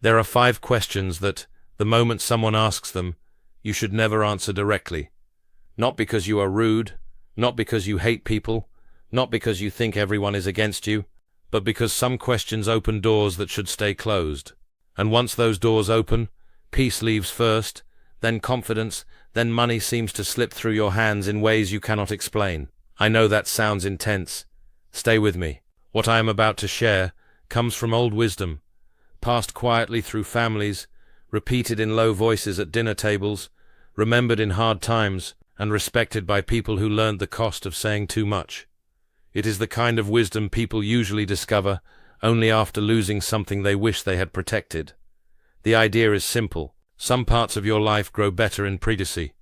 There are 5 questions that, the moment someone asks them, you should never answer directly. Not because you are rude, not because you hate people, not because you think everyone is against you, but because some questions open doors that should stay closed. And once those doors open, peace leaves first, then confidence, then money seems to slip through your hands in ways you cannot explain. I know that sounds intense. Stay with me. What I am about to share comes from old wisdom, passed quietly through families, repeated in low voices at dinner tables, remembered in hard times, and respected by people who learned the cost of saying too much. It is the kind of wisdom people usually discover only after losing something they wish they had protected. The idea is simple. Some parts of your life grow better in privacy.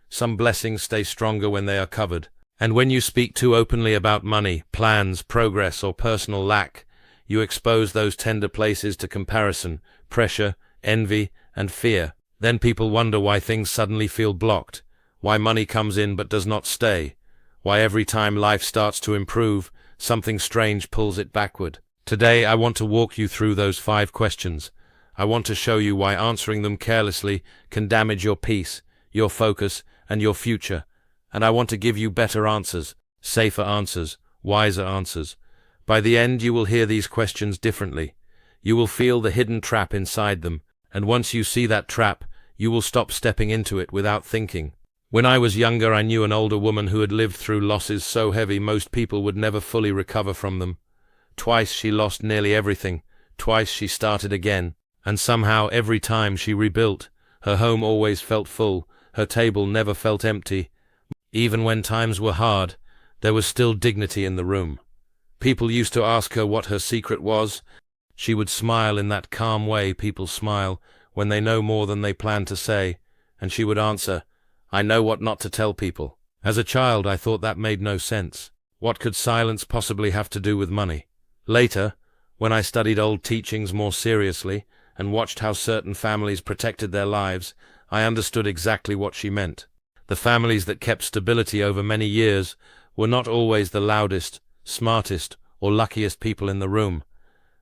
Some blessings stay stronger when they are covered. And when you speak too openly about money, plans, progress, or personal lack, you expose those tender places to comparison, pressure, envy, and fear. Then people wonder why things suddenly feel blocked, why money comes in but does not stay, why every time life starts to improve, something strange pulls it backward. Today I want to walk you through those 5 questions. I want to show you why answering them carelessly can damage your peace, your focus, and your future. And I want to give you better answers, safer answers, wiser answers. By the end, you will hear these questions differently. You will feel the hidden trap inside them, and once you see that trap, you will stop stepping into it without thinking. When I was younger, I knew an older woman who had lived through losses so heavy most people would never fully recover from them. Twice she lost nearly everything, twice she started again, and somehow every time she rebuilt. Her home always felt full, her table never felt empty. Even when times were hard, there was still dignity in the room. People used to ask her what her secret was. She would smile in that calm way people smile when they know more than they plan to say, and she would answer, "I know what not to tell people." As a child, I thought that made no sense. What could silence possibly have to do with money? Later, when I studied old teachings more seriously and watched how certain families protected their lives, I understood exactly what she meant. The families that kept stability over many years were not always the loudest, smartest, or luckiest people in the room.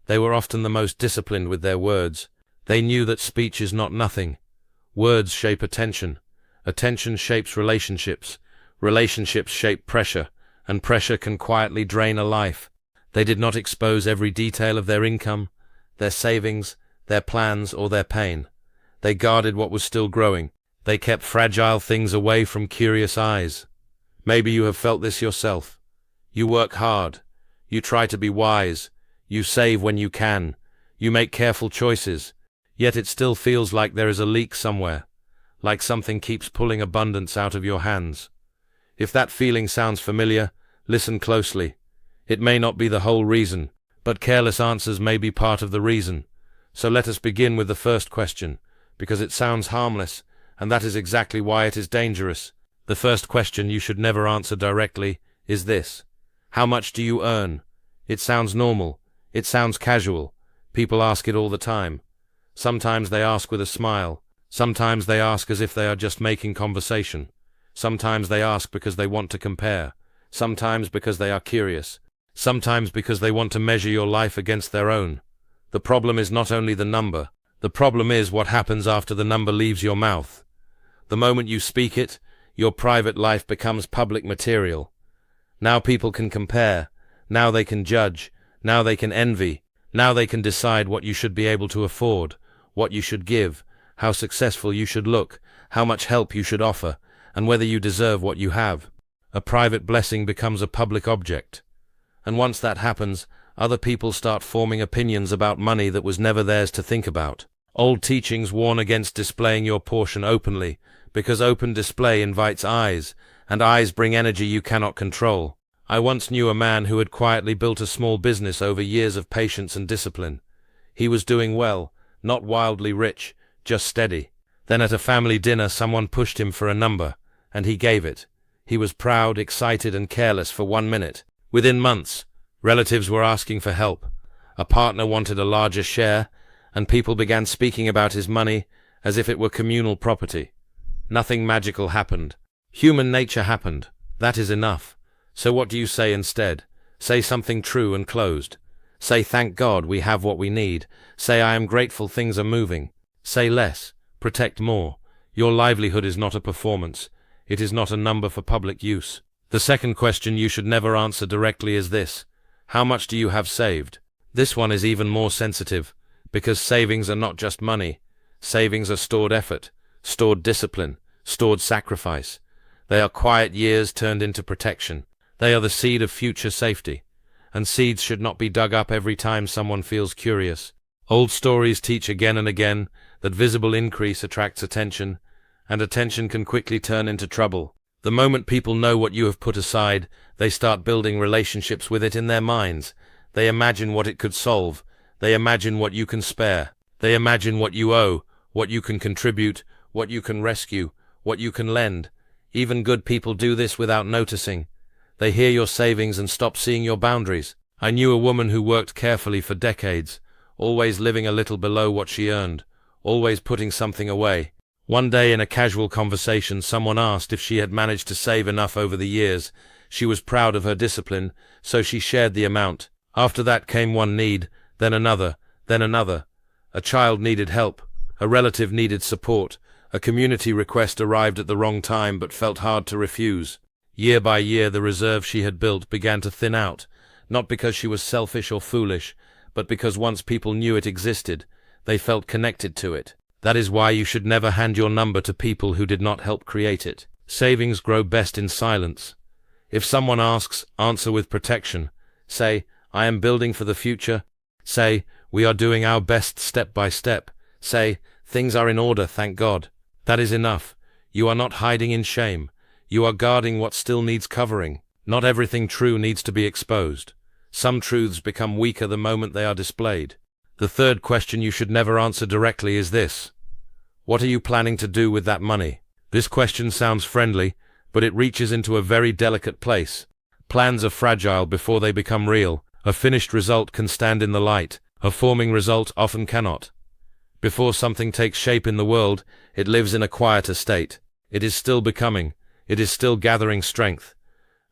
They were often the most disciplined with their words. They knew that speech is not nothing. Words shape attention. Attention shapes relationships. Relationships shape pressure, and pressure can quietly drain a life. They did not expose every detail of their income, their savings, their plans, or their pain. They guarded what was still growing. They kept fragile things away from curious eyes. Maybe you have felt this yourself. You work hard. You try to be wise. You save when you can. You make careful choices. Yet it still feels like there is a leak somewhere, like something keeps pulling abundance out of your hands. If that feeling sounds familiar, listen closely. It may not be the whole reason, but careless answers may be part of the reason. So let us begin with the first question, because it sounds harmless, and that is exactly why it is dangerous. The first question you should never answer directly is this: how much do you earn? It sounds normal. It sounds casual. People ask it all the time. Sometimes they ask with a smile. Sometimes they ask as if they are just making conversation. Sometimes they ask because they want to compare. Sometimes because they are curious. Sometimes because they want to measure your life against their own. The problem is not only the number. The problem is what happens after the number leaves your mouth. The moment you speak it, your private life becomes public material. Now people can compare. Now they can judge. Now they can envy. Now they can decide what you should be able to afford, what you should give, how successful you should look, how much help you should offer, and whether you deserve what you have. A private blessing becomes a public object. And once that happens, other people start forming opinions about money that was never theirs to think about. Old teachings warn against displaying your portion openly, because open display invites eyes, and eyes bring energy you cannot control. I once knew a man who had quietly built a small business over years of patience and discipline. He was doing well, not wildly rich, just steady. Then at a family dinner someone pushed him for a number, and he gave it. He was proud, excited, and careless for 1 minute. Within months, relatives were asking for help. A partner wanted a larger share, and people began speaking about his money as if it were communal property. Nothing magical happened. Human nature happened. That is enough. So what do you say instead? Say something true and closed. Say thank God we have what we need. Say I am grateful things are moving. Say less, protect more. Your livelihood is not a performance. It is not a number for public use. The second question you should never answer directly is this: how much do you have saved? This one is even more sensitive, because savings are not just money. Savings are stored effort, stored discipline, stored sacrifice. They are quiet years turned into protection. They are the seed of future safety. And seeds should not be dug up every time someone feels curious. Old stories teach again and again that visible increase attracts attention, and attention can quickly turn into trouble. The moment people know what you have put aside, they start building relationships with it in their minds. They imagine what it could solve. They imagine what you can spare. They imagine what you owe, what you can contribute, what you can rescue, what you can lend. Even good people do this without noticing. They hear your savings and stop seeing your boundaries. I knew a woman who worked carefully for decades, always living a little below what she earned, always putting something away. One day in a casual conversation, someone asked if she had managed to save enough over the years. She was proud of her discipline, so she shared the amount. After that came one need, then another, then another. A child needed help. A relative needed support. A community request arrived at the wrong time but felt hard to refuse. Year by year, the reserve she had built began to thin out, not because she was selfish or foolish, but because once people knew it existed, they felt connected to it. That is why you should never hand your number to people who did not help create it. Savings grow best in silence. If someone asks, answer with protection. Say, I am building for the future. Say, we are doing our best step by step. Say, things are in order, thank God. That is enough. You are not hiding in shame. You are guarding what still needs covering. Not everything true needs to be exposed. Some truths become weaker the moment they are displayed. The third question you should never answer directly is this: what are you planning to do with that money? This question sounds friendly, but it reaches into a very delicate place. Plans are fragile before they become real. A finished result can stand in the light. A forming result often cannot. Before something takes shape in the world, it lives in a quieter state. It is still becoming. It is still gathering strength.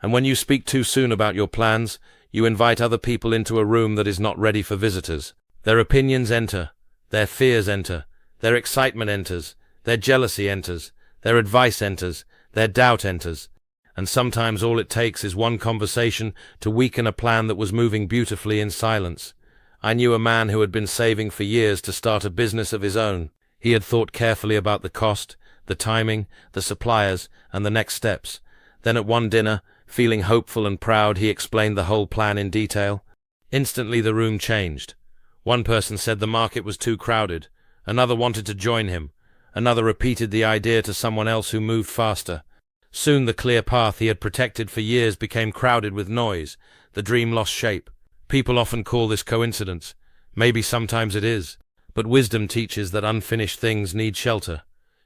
And when you speak too soon about your plans, you invite other people into a room that is not ready for visitors. Their opinions enter. Their fears enter. Their excitement enters. Their jealousy enters. Their advice enters. Their doubt enters. And sometimes all it takes is one conversation to weaken a plan that was moving beautifully in silence. I knew a man who had been saving for years to start a business of his own. He had thought carefully about the cost, the timing, the suppliers, and the next steps. Then at one dinner, feeling hopeful and proud, he explained the whole plan in detail. Instantly the room changed. One person said the market was too crowded. Another wanted to join him. Another repeated the idea to someone else who moved faster. Soon the clear path he had protected for years became crowded with noise. The dream lost shape. People often call this coincidence. Maybe sometimes it is. But wisdom teaches that unfinished things need shelter.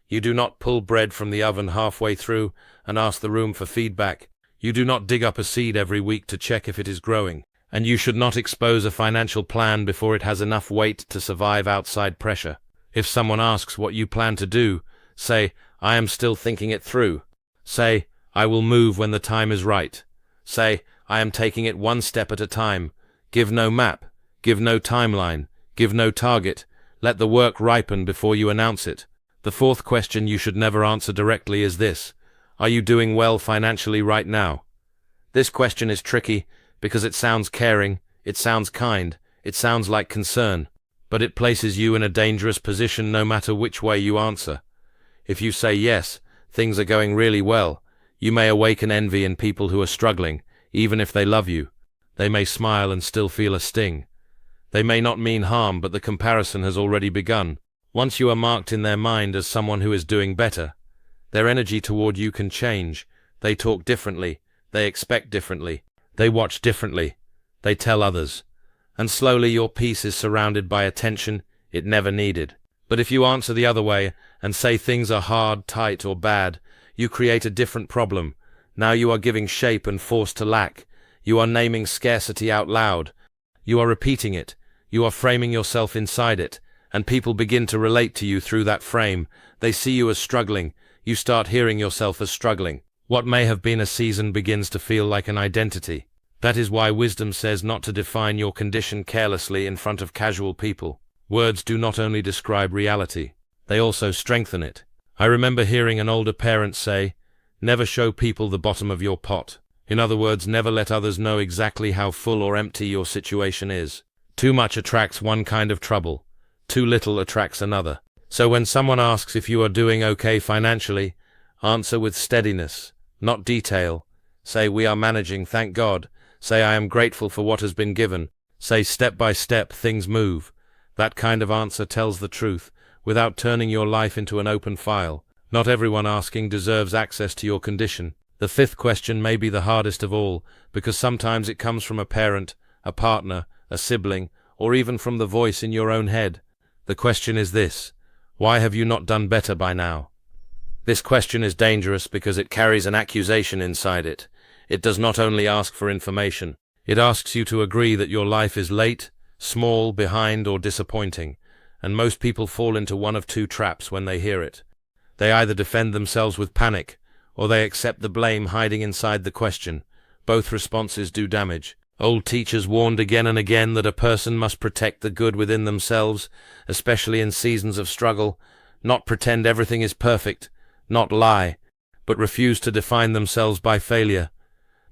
You do not pull bread from the oven halfway through and ask the room for feedback. You do not dig up a seed every week to check if it is growing. And you should not expose a financial plan before it has enough weight to survive outside pressure. If someone asks what you plan to do, say, I am still thinking it through. Say, I will move when the time is right. Say, I am taking it one step at a time. Give no map. Give no timeline. Give no target. Let the work ripen before you announce it. The fourth question you should never answer directly is this: are you doing well financially right now? This question is tricky because it sounds caring, it sounds kind, it sounds like concern, but it places you in a dangerous position no matter which way you answer. If you say yes, things are going really well, you may awaken envy in people who are struggling, even if they love you. They may smile and still feel a sting. They may not mean harm, but the comparison has already begun. Once you are marked in their mind as someone who is doing better, their energy toward you can change. They talk differently. They expect differently. They watch differently. They tell others. And slowly your peace is surrounded by attention it never needed. But if you answer the other way and say things are hard, tight, or bad, you create a different problem. Now you are giving shape and force to lack. You are naming scarcity out loud. You are repeating it. You are framing yourself inside it. And people begin to relate to you through that frame. They see you as struggling. You start hearing yourself as struggling. What may have been a season begins to feel like an identity. That is why wisdom says not to define your condition carelessly in front of casual people. Words do not only describe reality, they also strengthen it. I remember hearing an older parent say, "Never show people the bottom of your pot." In other words, never let others know exactly how full or empty your situation is. Too much attracts one kind of trouble. Too little attracts another. So when someone asks if you are doing okay financially, answer with steadiness, not detail. Say, "We are managing, thank God." Say, "I am grateful for what has been given." Say, "Step by step, things move." That kind of answer tells the truth, without turning your life into an open file. Not everyone asking deserves access to your condition. The fifth question may be the hardest of all, because sometimes it comes from a parent, a partner, a sibling, or even from the voice in your own head. The question is this: why have you not done better by now? This question is dangerous because it carries an accusation inside it. It does not only ask for information, it asks you to agree that your life is late, small, behind, or disappointing, and most people fall into one of two traps when they hear it. They either defend themselves with panic, or they accept the blame hiding inside the question. Both responses do damage. Old teachers warned again and again that a person must protect the good within themselves, especially in seasons of struggle, not pretend everything is perfect, not lie, but refuse to define themselves by failure.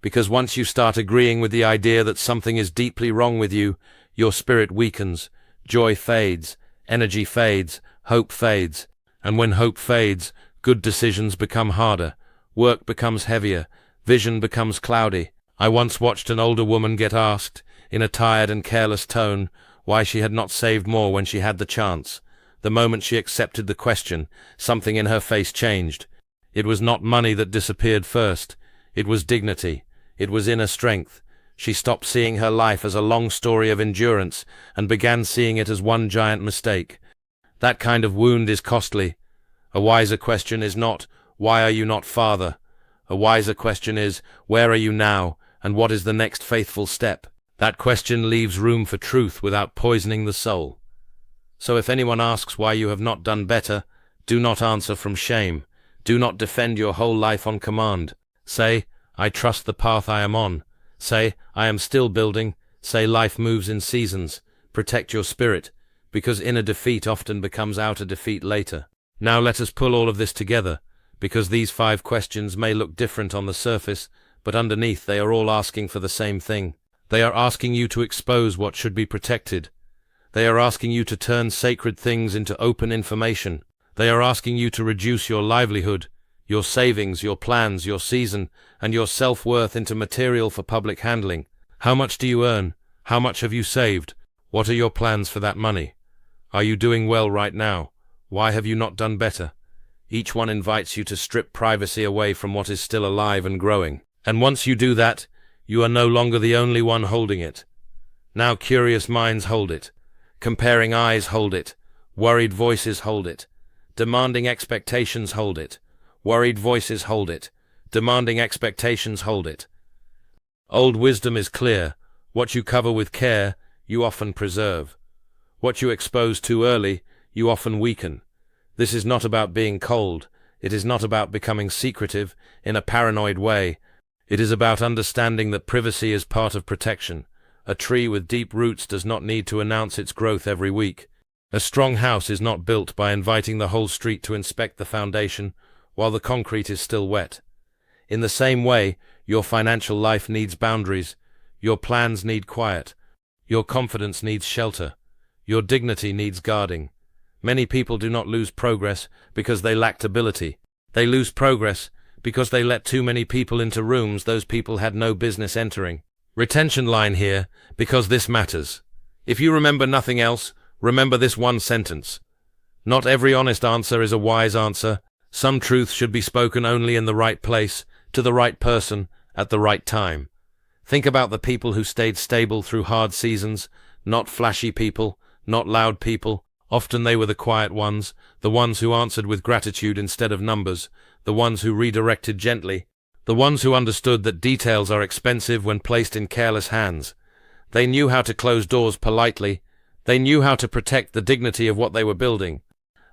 Because once you start agreeing with the idea that something is deeply wrong with you, your spirit weakens, joy fades, energy fades, hope fades. And when hope fades, good decisions become harder, work becomes heavier, vision becomes cloudy. I once watched an older woman get asked, in a tired and careless tone, why she had not saved more when she had the chance. The moment she accepted the question, something in her face changed. It was not money that disappeared first. It was dignity. It was inner strength. She stopped seeing her life as a long story of endurance and began seeing it as one giant mistake. That kind of wound is costly. A wiser question is not, "Why are you not farther?" A wiser question is, "Where are you now, and what is the next faithful step?" That question leaves room for truth without poisoning the soul. So if anyone asks why you have not done better, do not answer from shame. Do not defend your whole life on command. Say, "I trust the path I am on." Say, "I am still building." Say, "Life moves in seasons." Protect your spirit, because inner defeat often becomes outer defeat later. Now let us pull all of this together, because these 5 questions may look different on the surface, but underneath they are all asking for the same thing. They are asking you to expose what should be protected. They are asking you to turn sacred things into open information. They are asking you to reduce your livelihood, your savings, your plans, your season, and your self-worth into material for public handling. How much do you earn? How much have you saved? What are your plans for that money? Are you doing well right now? Why have you not done better? Each one invites you to strip privacy away from what is still alive and growing. And once you do that, you are no longer the only one holding it. Now curious minds hold it. Comparing eyes hold it. Worried voices hold it. Demanding expectations hold it. Worried voices hold it. Demanding expectations hold it. Old wisdom is clear. What you cover with care, you often preserve. What you expose too early, you often weaken. This is not about being cold. It is not about becoming secretive in a paranoid way. It is about understanding that privacy is part of protection. A tree with deep roots does not need to announce its growth every week. A strong house is not built by inviting the whole street to inspect the foundation while the concrete is still wet. In the same way, your financial life needs boundaries. Your plans need quiet. Your confidence needs shelter. Your dignity needs guarding. Many people do not lose progress because they lacked ability. They lose progress because they let too many people into rooms those people had no business entering. Retention line here, because this matters. If you remember nothing else, remember this one sentence. Not every honest answer is a wise answer. Some truth should be spoken only in the right place, to the right person, at the right time. Think about the people who stayed stable through hard seasons, not flashy people, not loud people. Often they were the quiet ones, the ones who answered with gratitude instead of numbers, the ones who redirected gently, the ones who understood that details are expensive when placed in careless hands. They knew how to close doors politely. They knew how to protect the dignity of what they were building.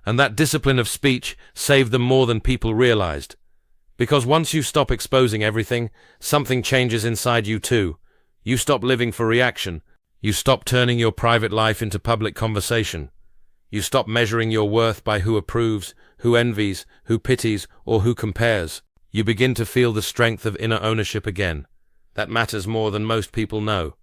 And that discipline of speech saved them more than people realized. Because once you stop exposing everything, something changes inside you too. You stop living for reaction. You stop turning your private life into public conversation. You stop measuring your worth by who approves, who envies, who pities, or who compares. You begin to feel the strength of inner ownership again. That matters more than most people know.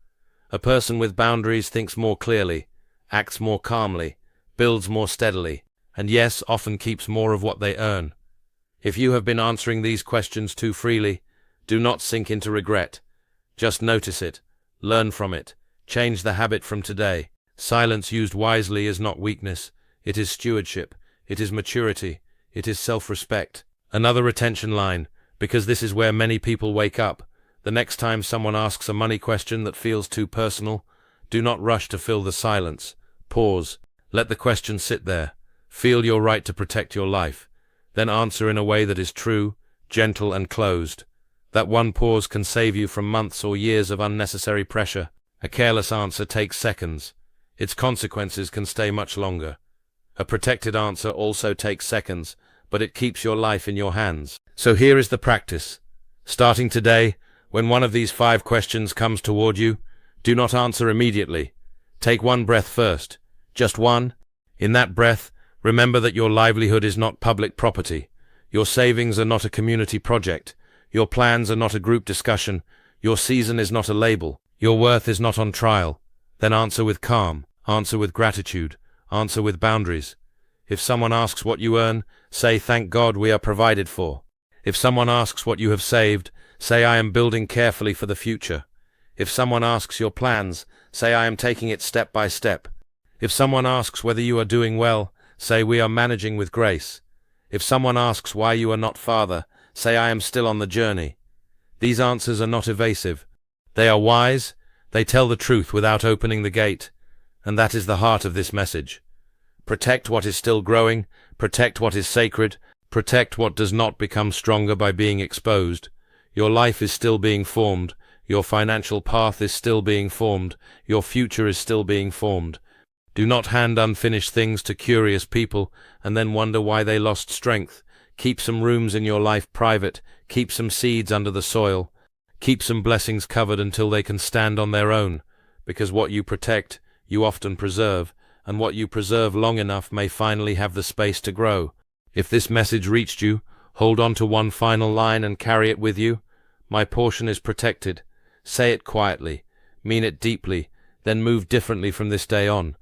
A person with boundaries thinks more clearly, acts more calmly, builds more steadily, and yes, often keeps more of what they earn. If you have been answering these questions too freely, do not sink into regret. Just notice it, learn from it, change the habit from today. Silence used wisely is not weakness, it is stewardship, it is maturity, it is self-respect. Another retention line, because this is where many people wake up. The next time someone asks a money question that feels too personal, do not rush to fill the silence. Pause. Let the question sit there. Feel your right to protect your life. Then answer in a way that is true, gentle, and closed. That one pause can save you from months or years of unnecessary pressure. A careless answer takes seconds. Its consequences can stay much longer. A protected answer also takes seconds, but it keeps your life in your hands. So here is the practice. Starting today, when one of these 5 questions comes toward you, do not answer immediately. Take one breath first. Just one. In that breath, remember that your livelihood is not public property. Your savings are not a community project. Your plans are not a group discussion. Your season is not a label. Your worth is not on trial. Then answer with calm. Answer with gratitude. Answer with boundaries. If someone asks what you earn, say, "Thank God we are provided for." If someone asks what you have saved, say, "I am building carefully for the future." If someone asks your plans, say, "I am taking it step by step." If someone asks whether you are doing well, say, "We are managing with grace." If someone asks why you are not farther, say, "I am still on the journey." These answers are not evasive. They are wise. They tell the truth without opening the gate. And that is the heart of this message. Protect what is still growing. Protect what is sacred. Protect what does not become stronger by being exposed. Your life is still being formed. Your financial path is still being formed. Your future is still being formed. Do not hand unfinished things to curious people and then wonder why they lost strength. Keep some rooms in your life private. Keep some seeds under the soil. Keep some blessings covered until they can stand on their own, because what you protect, you often preserve, and what you preserve long enough may finally have the space to grow. If this message reached you, hold on to one final line and carry it with you. My portion is protected. Say it quietly, mean it deeply, then move differently from this day on.